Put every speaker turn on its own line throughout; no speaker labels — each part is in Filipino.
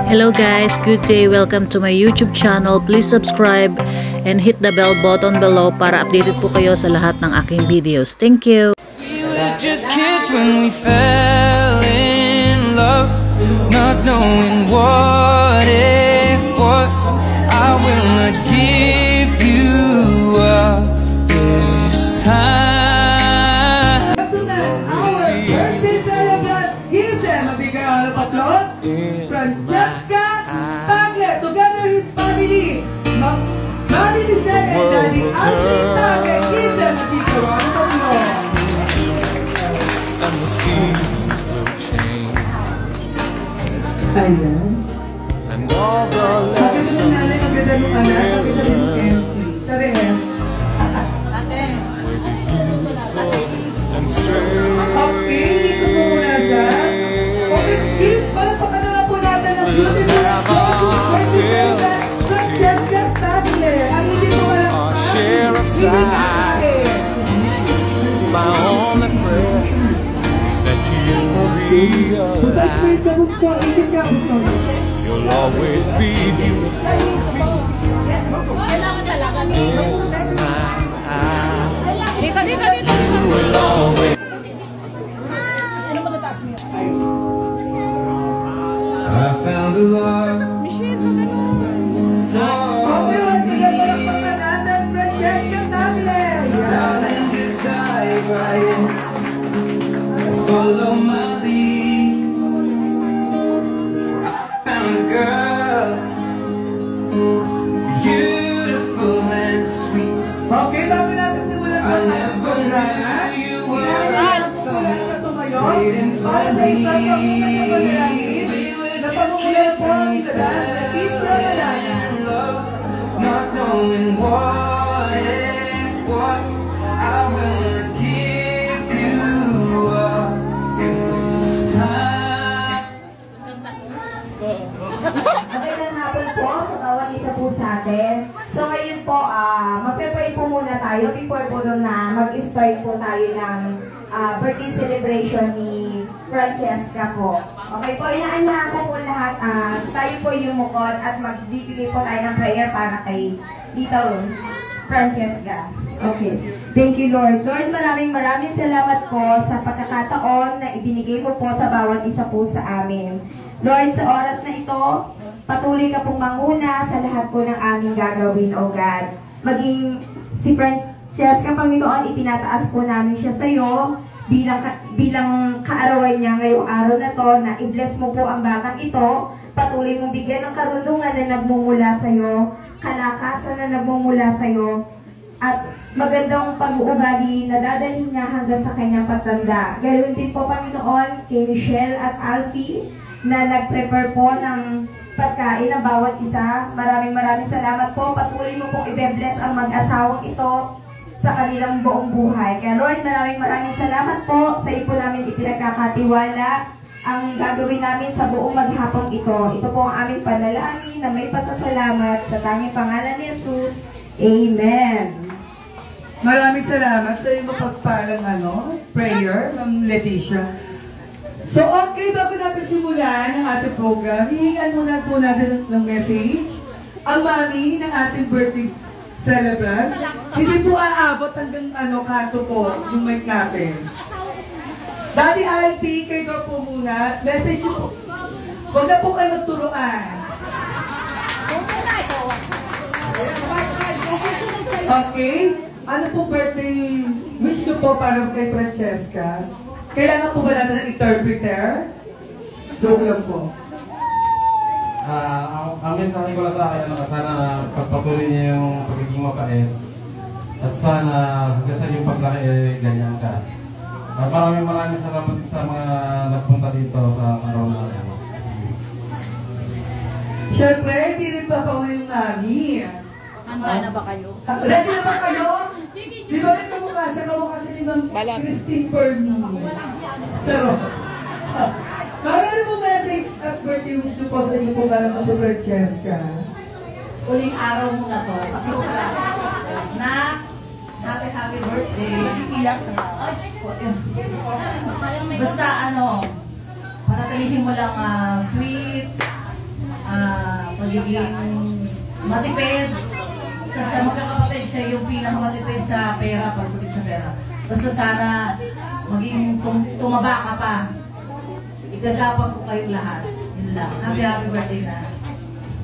Hello guys, good day. Welcome to my YouTube channel. Please subscribe and hit the bell button below para updated po kayo sa lahat ng aking videos. Thank you.
We were just kids when we fell in love, not knowing what it was. I will not give you up this time.
Birthday celebrants, give them a big round of applause. Francesca Tagle, together his family, Mommy Michelle and Daddy Ashley Tagle, give them a big round of applause.
And the seasons will change.
Ayan.
And all the
Sabi mo na rin ang ganda nung anak, sabi na rin yung MC. Sabi nga.
and strange.
Okay, dito po muna siya. Okay, please, palapaka na po natin ang beautiful Francesca Tagle. Ang hindi po alam
Our share of sight. My only prayer is that you realize you'll always be beautiful in my eyes. You will always. I found a love. Follow my lead. I found a girl, beautiful and sweet.
Okay, bago natin simulan
I never knew you were someone waiting for me. Not knowing what it was, I will give you up this time.
Magandang hapon po sa bawat isa po sa atin. So ngayon po, magpe-pray po muna tayo before po na mag-start po tayo ng birthday celebration ni Francesca po. Okay po, inaanyahan ko po lahat, tayo po yumukod at magbibigay po tayo ng prayer para kay Tita Francesca. Okay. Thank you, Lord. Lord, maraming salamat po sa pagkakataon na ibinigay mo po sa bawat isa po sa amin. Lord, sa oras na ito, patuloy ka pong manguna sa lahat po ng aming gagawin, O God. Maging si Francesca, Panginoon, itinataas po namin siya sa iyo bilang kaarawan niya ngayong araw na to, na i-bless mo po ang batang ito, patuloy mong bigyan ng karunungan na nagmumula sa iyo, kalakasan na nagmumula sa iyo, at magandang pag-uugali na dadalhin niya hanggang sa kanyang patanda. Ganoon din po, Panginoon, kay Michelle at Alfie na nag-prepare po ng pagkain ng bawat isa. Maraming salamat po. Patuloy mo pong i-bless ang mag-asawang ito sa kanilang buong buhay. Kaya Lord, maraming salamat po sa ipo namin ipinagkakatiwala ang gagawin namin sa buong maghapong ito. Ito po ang aming panalangin na may pasasalamat sa tanging pangalan ni Jesus. Amen.
Maraming salamat sa iyong mapagpalang prayer, Ma'am Leticia. So, okay, bago natin simulan ang ating program, hihingan muna po natin ng message ang mami ng ating birthday celebrant. Hindi po aabot hanggang kanto po yung mic natin. Daddy Alfie, kayo po muna. Message po. Huwag na po kayo magturuan. Okay. Ano po birthday wish nyo po para kay Francesca? Kailangan po ba natin ng interpreter? Joke lang po.
Ang mensahe ko lang sa akin, sana pagpatuloy niya yung pagiging mapait. At sana hanggang sa yung paglaki, ganyan ka. Maraming salamat sa mga nagpunta dito sa araw na ito.
Siyempre, hindi rin pa pa yung nami.
Handa na ba kayo?
Ready na ba kayo? Di ba rin kamukha siya? Kamukha siya ni Ma'am Christine Fermi. Pero, ano po message at birthday wish nyo po sa inyo po galang po sa Francesca?
Uling araw mo na to. Na, happy birthday.
Iyak na.
Basta panatilihin mo lang sweet,
pagiging matipid. Sa magkakapatid siya yung pinakamatipid sa pera, pagpapit sa pera. Basta sana maging tumaba ka pa. Igagapang ko kayong lahat. Yun lang. Happy birthday na.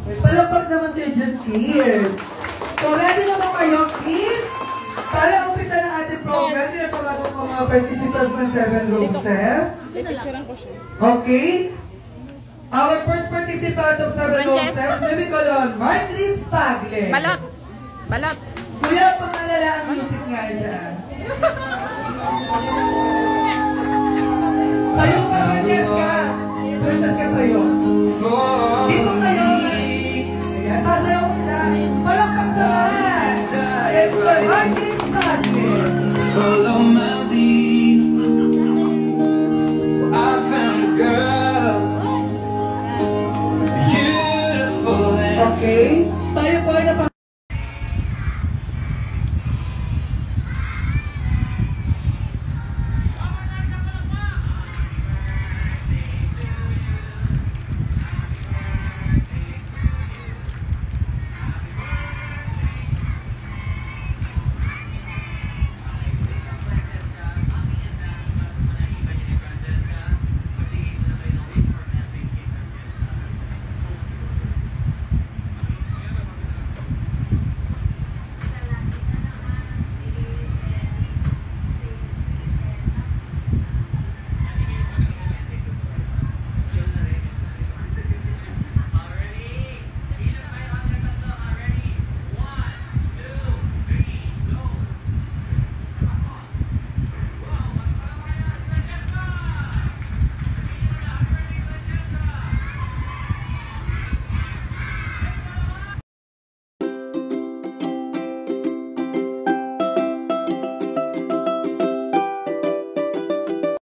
Palapag naman kayo dyan, kids. So, ready naman kayo, kids? Para umpisa ng ating program, tinatawagan ko mga participants ng 7 Roses. Okay. Our first participant of 7 Roses, may we call on Martris Pagle.
Balot! Balot!
Kuya, pangalala ang music nga dyan.